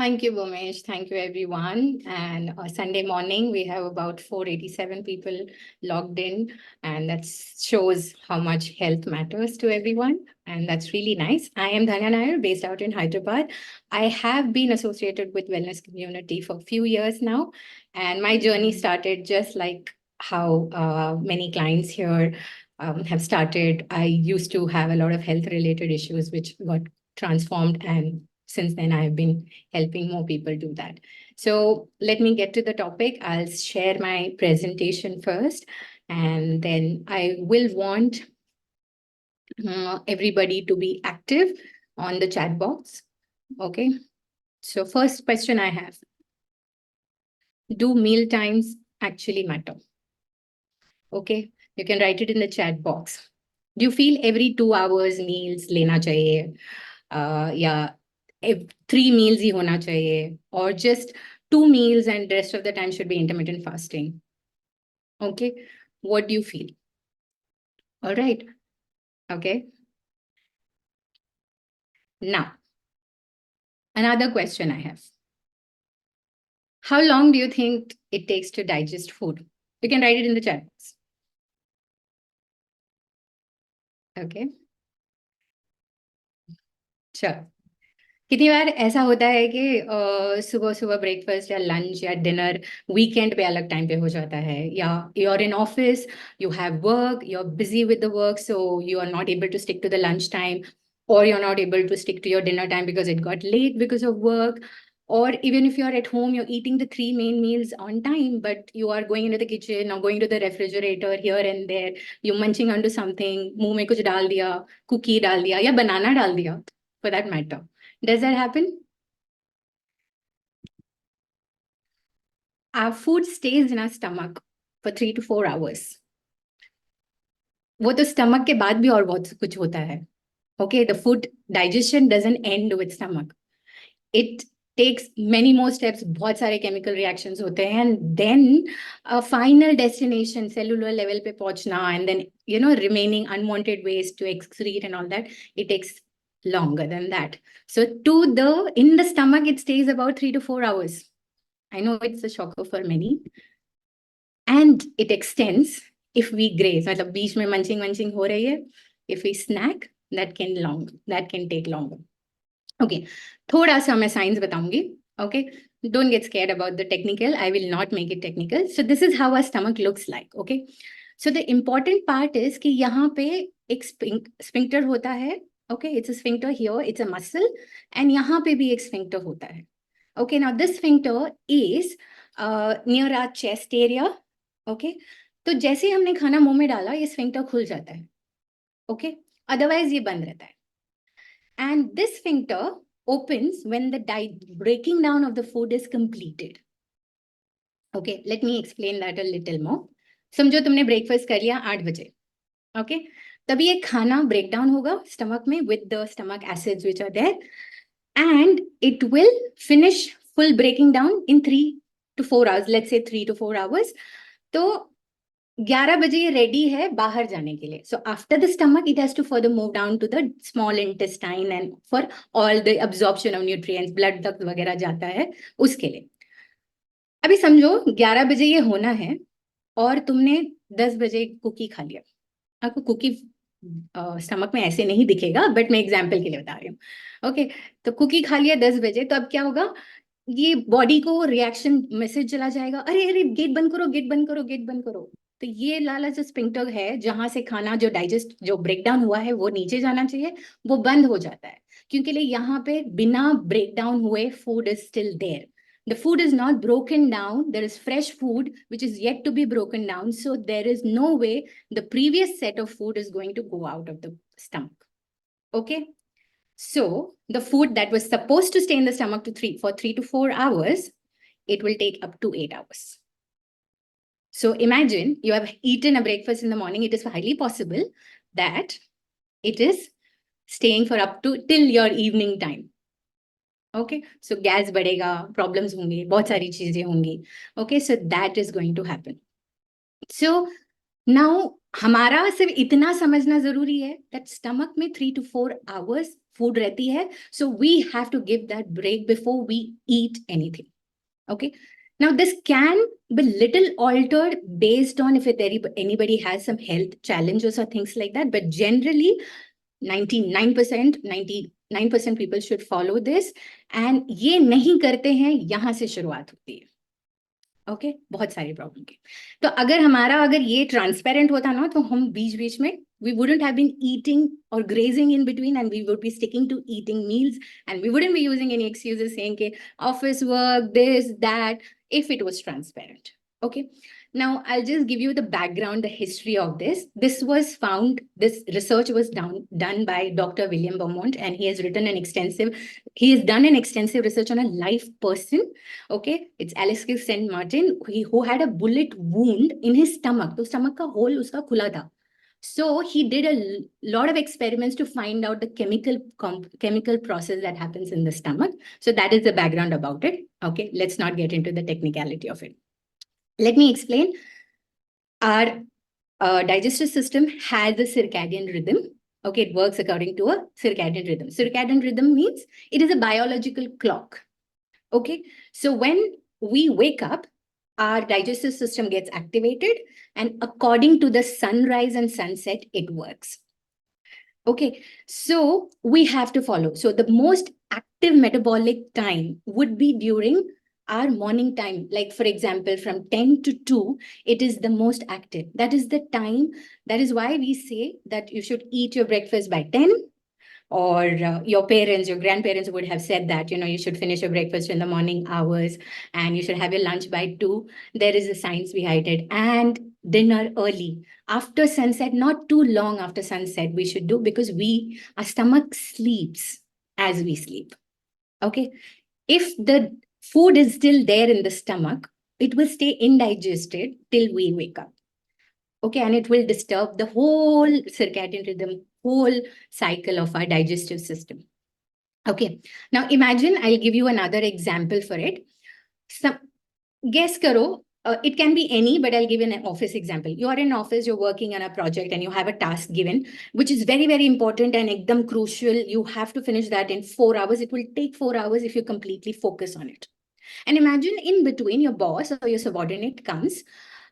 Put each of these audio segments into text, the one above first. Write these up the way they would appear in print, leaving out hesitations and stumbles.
Thank you, Bhumesh. Thank you, everyone. And Sunday morning, we have about 487 people logged in, and that shows how much health matters to everyone. And that's really nice. I am Dhanya Nair, based out in Hyderabad. I have been associated with wellness community for a few years now, and my journey started just like how many clients here have started. I used to have a lot of health related issues, which got transformed, and since then I have been helping more people do that. So let me get to the topic. I'll share my presentation first, and then I will want everybody to be active on the chat box. Okay. So first question I have, do meal times actually matter? Okay. You can write it in the chat box. Do you feel every 2 hours meals lena chahiye? Yeah, 3 meals ही होना चाहिए, or just 2 meals and the rest of the time should be intermittent fasting? Okay, what do you feel? All right, okay. Now, another question I have. How long do you think it takes to digest food? You can write it in the chat box. Okay, sure. कितनी बार ऐसा होता है कि सुबह सुबह breakfast या lunch या dinner weekend पे अलग टाइम पे हो जाता है, या you are in office, you have work, you are busy with the work, so you are not able to stick to the lunch time, or you're not able to stick to your dinner time because it got late because of work, or even if you're at home, you're eating the 3 main meals on time, but you are going into the kitchen or going to the refrigerator here and there, you're munching onto something, मुंह में कुछ डाल दिया, cookie डाल दिया या banana डाल दिया for that matter. Does that happen? Our food stays in our stomach for 3 to 4 hours. वो तो stomach के बाद भी और बहुत कुछ होता है. Okay, the food digestion doesn't end with stomach. It takes many more steps, बहुत सारे chemical reactions होते हैं, and then a final destination, cellular level पे पहुंचना, and then, remaining unwanted waste to excrete and all that, it takes longer than that. So in the stomach, it stays about 3 to 4 hours. I know it's a shocker for many. And it extends if we graze, मतलब बीच में munching हो रही है. If we snack, that can take longer. Okay, थोड़ा सा मैं science बताऊंगी. Okay, don't get scared about the technical. I will not make it technical. So this is how our stomach looks like. Okay, so the important part is कि यहाँ पे एक sphincter होता है. Okay, it's a sphincter here. It's a muscle, and यहाँ पे भी एक sphincter होता है. Okay, now this sphincter is near our chest area. Okay, तो जैसे हमने खाना मुंह में डाला, ये sphincter खुल जाता है. Okay, otherwise ये बंद रहता है. And this sphincter opens when the breaking down of the food is completed. Okay, let me explain that a little more. समझो तुमने breakfast कर लिया 8 बजे. Okay, तभी ये खाना break down होगा stomach में with the stomach acids which are there, and it will finish full breaking down in 3 to 4 hours. Let's say 3 to 4 hours. तो 11 बजे ये रेडी है बाहर जाने के लिए. So after the stomach it has to further move down to the small intestine and for all the absorption of nutrients, blood तक वगैरह जाता है उसके लिए. अभी समझो 11 बजे ये होना है और तुमने 10 बजे कुकी खा लिया. आपको कुकी स्टमक में ऐसे नहीं दिखेगा, बट मैं एग्जाम्पल के लिए बता रही हूँ. ओके, तो कुकी खा लिया 10 बजे, तो अब क्या होगा, ये बॉडी को रिएक्शन मैसेज चला जाएगा, अरे अरे गेट बंद करो, गेट बंद करो, गेट बंद करो. तो ये लाला जो स्पिंक्टर है, जहां से खाना जो डाइजेस्ट जो ब्रेकडाउन हुआ है वो नीचे जाना चाहिए, वो बंद हो जाता है, क्योंकि यहाँ पे बिना ब्रेकडाउन हुए food is still there. The food is not broken down. There is fresh food which is yet to be broken down. So there is no way the previous set of food is going to go out of the stomach. Okay. So the food that was supposed to stay in the stomach for 3 to 4 hours, it will take up to 8 hours. So imagine you have eaten a breakfast in the morning. It is highly possible that it is staying for up to till your evening time. Okay, so gas बढ़ेगा, problems होंगे, बहुत सारी चीजें होंगी. Okay, so that is going to happen. So now हमारा सिर्फ इतना समझना जरूरी है दैट स्टमक में 3 to 4 hours फूड रहती है, so we have to give that break before we eat anything. Okay. Now, this can be little altered based on if anybody has some health challenges or things like that. But generally, 99% people should follow this. And ये नहीं करते हैं, यहाँ से शुरुआत होती है. Okay बहुत सारी प्रॉब्लम की. तो अगर ये ट्रांसपेरेंट होता ना, तो हम बीच बीच में we wouldn't have been eating or grazing in between, and we would be sticking to eating meals, and we wouldn't be using any excuses saying ke office work, this, that, if it was transparent. Okay. Now, I'll just give you the background, the history of this. This research was done by Dr. William Beaumont, and he has done an extensive research on a live person. Okay, it's Alex St. Martin, who had a bullet wound in his stomach. So stomach ka hole uska khula tha. So he did a lot of experiments to find out the chemical process that happens in the stomach. So that is the background about it. Okay, let's not get into the technicality of it. Let me explain. Our digestive system has a circadian rhythm. Okay, it works according to a circadian rhythm. Circadian rhythm means it is a biological clock. Okay, so when we wake up, our digestive system gets activated, and according to the sunrise and sunset, it works. Okay, so we have to follow. So the most active metabolic time would be during our morning time. Like, for example, from 10 to 2, it is the most active. That is the time. That is why we say that you should eat your breakfast by 10. Or your grandparents would have said that, you should finish your breakfast in the morning hours and you should have your lunch by 2. There is a science behind it. And dinner early. After sunset, not too long after sunset, we should do, because our stomach sleeps as we sleep. Okay. If the food is still there in the stomach, it will stay indigested till we wake up. Okay, and it will disturb the whole circadian rhythm, whole cycle of our digestive system. Okay, now imagine, I'll give you another example for it. Guess karo, it can be any, but I'll give you an office example. You are in office, you're working on a project, and you have a task given, which is very, very important and ekdam crucial. You have to finish that in 4 hours. It will take 4 hours if you completely focus on it. And imagine in between, your boss or your subordinate comes,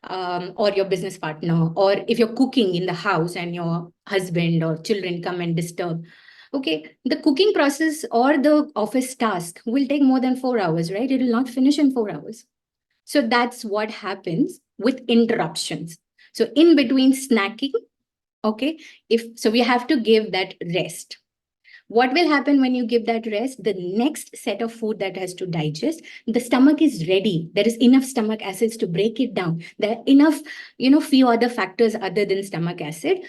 or your business partner, or if you're cooking in the house and your husband or children come and disturb. Okay, the cooking process or the office task will take more than 4 hours, right? It will not finish in 4 hours. So that's what happens with interruptions. So in between snacking, okay, so we have to give that rest. What will happen when you give that rest? The next set of food that has to digest, the stomach is ready. There is enough stomach acids to break it down. There are enough, few other factors other than stomach acid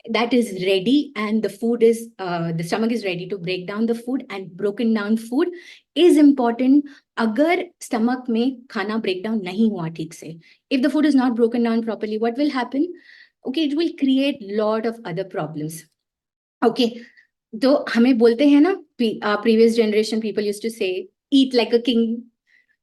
that is ready, and the stomach is ready to break down the food, and broken down food is important. Agar stomach mein khana breakdown nahi hua theek se, if the food is not broken down properly, what will happen? Okay, it will create lot of other problems. Okay, तो हमें बोलते हैं ना, previous generation people used to say, eat like a king,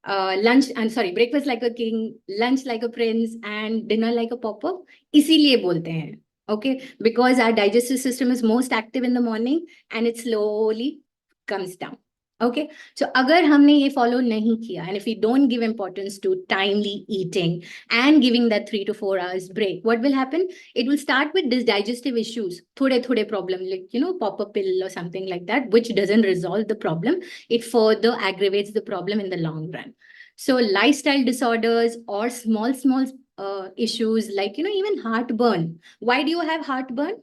breakfast like a king, lunch like a prince, and dinner like a pauper. इसीलिए बोलते हैं. Okay, because our digestive system is most active in the morning and it slowly comes down. Okay, so agar हमने ये follow नहीं किया, and if we don't give importance to timely eating and giving that 3 to 4 hours break, what will happen? It will start with this digestive issues, thode problem, like, pop a pill or something like that, which doesn't resolve the problem. It further aggravates the problem in the long run. So lifestyle disorders or small issues like, even heartburn. Why do you have heartburn?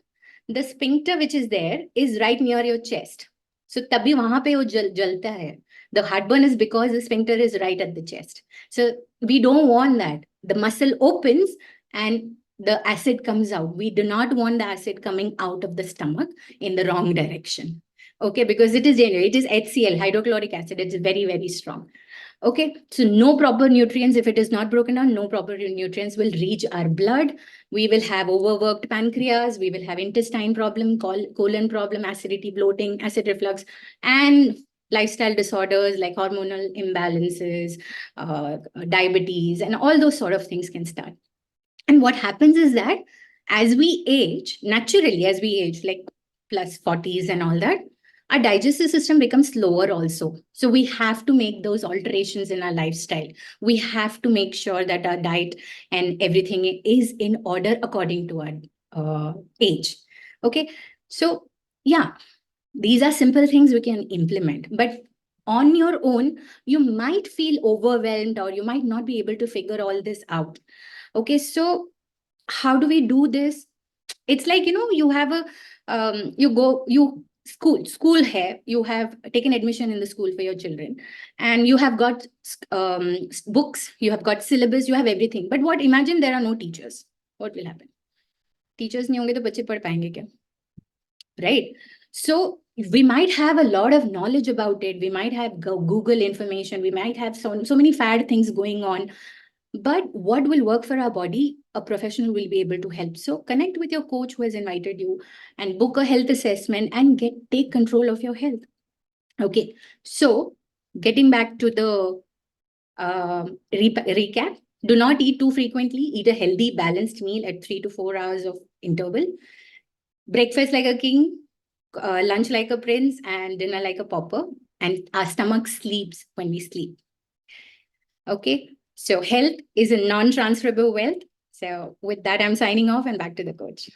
The sphincter which is there is right near your chest. So तभी वहां पे वो जलता है. The heartburn is because the sphincter is right at the chest. So we don't want that. The muscle opens and the acid comes out. We do not want the acid coming out of the stomach in the wrong direction. Okay, because it is dangerous. It is HCl, hydrochloric acid. It's very, very strong. Okay, so no proper nutrients, if it is not broken down, no proper nutrients will reach our blood. We will have overworked pancreas, we will have intestine problem, colon problem, acidity, bloating, acid reflux, and lifestyle disorders like hormonal imbalances, diabetes, and all those sort of things can start. And what happens is that as we age, naturally, as we age, like plus 40s and all that, our digestive system becomes slower also. So we have to make those alterations in our lifestyle. We have to make sure that our diet and everything is in order according to our age. Okay. So, yeah, these are simple things we can implement. But on your own, you might feel overwhelmed or you might not be able to figure all this out. Okay. So, how do we do this? It's like, you have a school here, you have taken admission in the school for your children, and you have got books, you have got syllabus, you have everything. But what, imagine there are no teachers. What will happen? Teachers नहीं होंगे तो बच्चे पढ़ पाएंगे क्या? Right? So we might have a lot of knowledge about it. We might have Google information. We might have so many fad things going on. But what will work for our body, a professional will be able to help. So connect with your coach who has invited you and book a health assessment and take control of your health. Okay. So getting back to the recap, do not eat too frequently. Eat a healthy, balanced meal at 3 to 4 hours of interval. Breakfast like a king, lunch like a prince, and dinner like a pauper. And our stomach sleeps when we sleep. Okay. So health is a non-transferable wealth. So with that, I'm signing off and back to the coach.